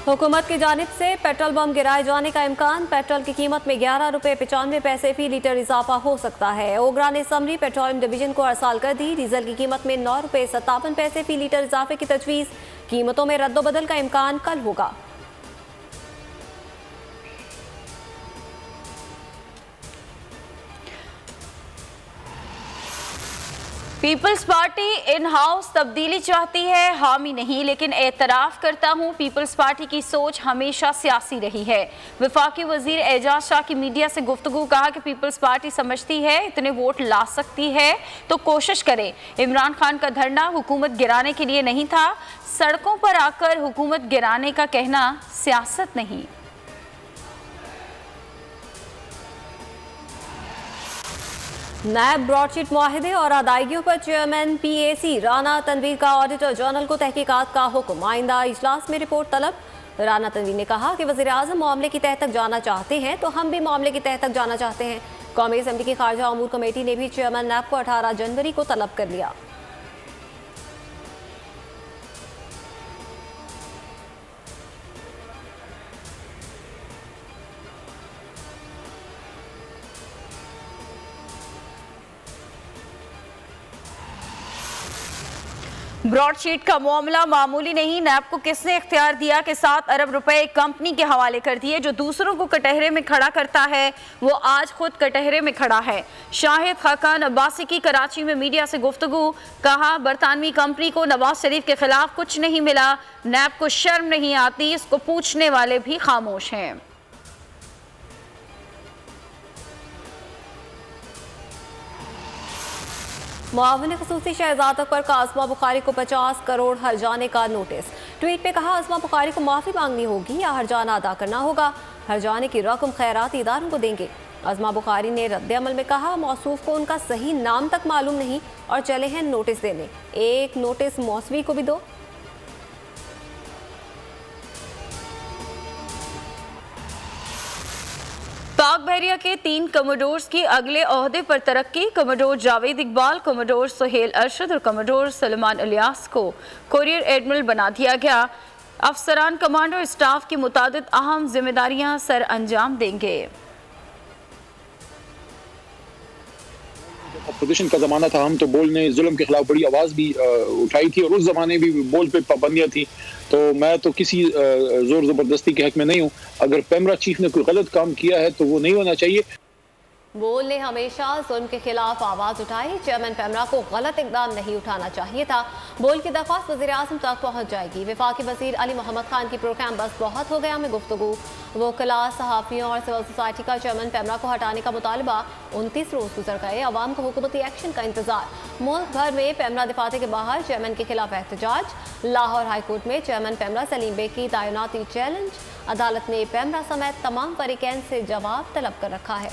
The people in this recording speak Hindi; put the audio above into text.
हुकूमत की जानिब से पेट्रोल बम गिराए जाने का इम्कान। पेट्रोल की कीमत में 11 रुपये 95 पैसे फी लीटर इजाफा हो सकता है। ओगरा ने समरी पेट्रोलियम डिवीजन को अरसाल कर दी। डीजल की कीमत में 9 रुपये 57 पैसे फी लीटर इजाफे की तजवीज़। कीमतों में रद्दोबदल का इम्कान कल होगा। पीपल्स पार्टी इन हाउस तब्दीली चाहती है, हामी नहीं, लेकिन एतराफ़ करता हूँ पीपल्स पार्टी की सोच हमेशा सियासी रही है। वफाकी वजीर एजाज शाह की मीडिया से गुफ्तगू। कहा कि पीपल्स पार्टी समझती है इतने वोट ला सकती है तो कोशिश करे। इमरान खान का धरना हुकूमत गिराने के लिए नहीं था। सड़कों पर आकर हुकूमत गिराने का कहना सियासत नहीं। नैब ब्रॉडशीट मुआहदे और अदायगियों पर चेयरमैन PAC राना तनवीर का ऑडिटर जनरल को तहकीकात का हुक्म। आइंदा इजलास में रिपोर्ट तलब। राना तनवीर ने कहा कि वज़ीर आज़म मामले की तह तक जाना चाहते हैं तो हम भी मामले की तह तक जाना चाहते हैं। कौमी असम्बली की खारजा अमूर कमेटी ने भी चेयरमैन नैब को 18 जनवरी को तलब कर लिया। ब्रॉडशीट का मामला मामूली नहीं। नैब को किसने इख्तियार दिया कि 7 अरब रुपए कंपनी के हवाले कर दिए। जो दूसरों को कटहरे में खड़ा करता है वो आज खुद कटहरे में खड़ा है। शाहिद खाकान अब्बासी की कराची में मीडिया से गुफ्तगू। कहा बरतानवी कंपनी को नवाज शरीफ के खिलाफ कुछ नहीं मिला। नैब को शर्म नहीं आती, इसको पूछने वाले भी खामोश हैं। मुआविन ख़ुसूसी शहजाद अकबर का आज़मा बुखारी को 50 करोड़ हर्जाने का नोटिस। ट्वीट पे कहा आज़मा बुखारी को माफ़ी मांगनी होगी या हर्जाना अदा करना होगा। हर्जाने की रकम खैराती इदारों को देंगे। आज़मा बुखारी ने रद्द अमल में कहा मौसूफ को उनका सही नाम तक मालूम नहीं और चले हैं नोटिस देने। एक नोटिस मौसवी को भी दो। पाक बहरिया के 3 कमोडोर्स की अगले ओहदे पर तरक्की। कमोडोर जावेद इकबाल, कमोडोर सुहेल अरशद और कमोडोर सलमान इलियास को कोरियर एडमिरल बना दिया गया। अफसरान कमांडो और स्टाफ की मुतादिद अहम जिम्मेदारियां सर अंजाम देंगे। अपोजिशन का ज़माना था, हम तो बोल ने जुल्म के खिलाफ बड़ी आवाज़ भी उठाई थी और उस ज़माने भी बोल पे पाबंदियाँ थी। तो मैं तो किसी जोर ज़बरदस्ती के हक में नहीं हूँ। अगर पेमरा चीफ ने कोई गलत काम किया है तो वो नहीं होना चाहिए। बोल ने हमेशा जुल्म के खिलाफ आवाज़ उठाई। चेयरमैन पेमरा को गलत इकदाम नहीं उठाना चाहिए था। बोल की दरख्वास्त वज़ीर आज़म तक पहुँच जाएगी। वफाकी वज़ीर अली मोहम्मद खान की प्रोग्राम बस बहुत हो गया में गुफ्तगू। वकला, सहाफ़ियों और सिविल सोसाइटी का चेयरमैन पेमरा को हटाने का मुतालबा। 29 रोज़ गुजर गए, अवाम को हुकूमती एक्शन का इंतजार। मुल्क भर में पेमरा दफाते के बाहर चेयरमैन के खिलाफ एहतजाज। लाहौर हाईकोर्ट में चेयरमैन पेमरा सलीम बेग की तैनाती चैलेंज। अदालत ने पेमरा समेत तमाम फरीकैन से जवाब तलब कर रखा है।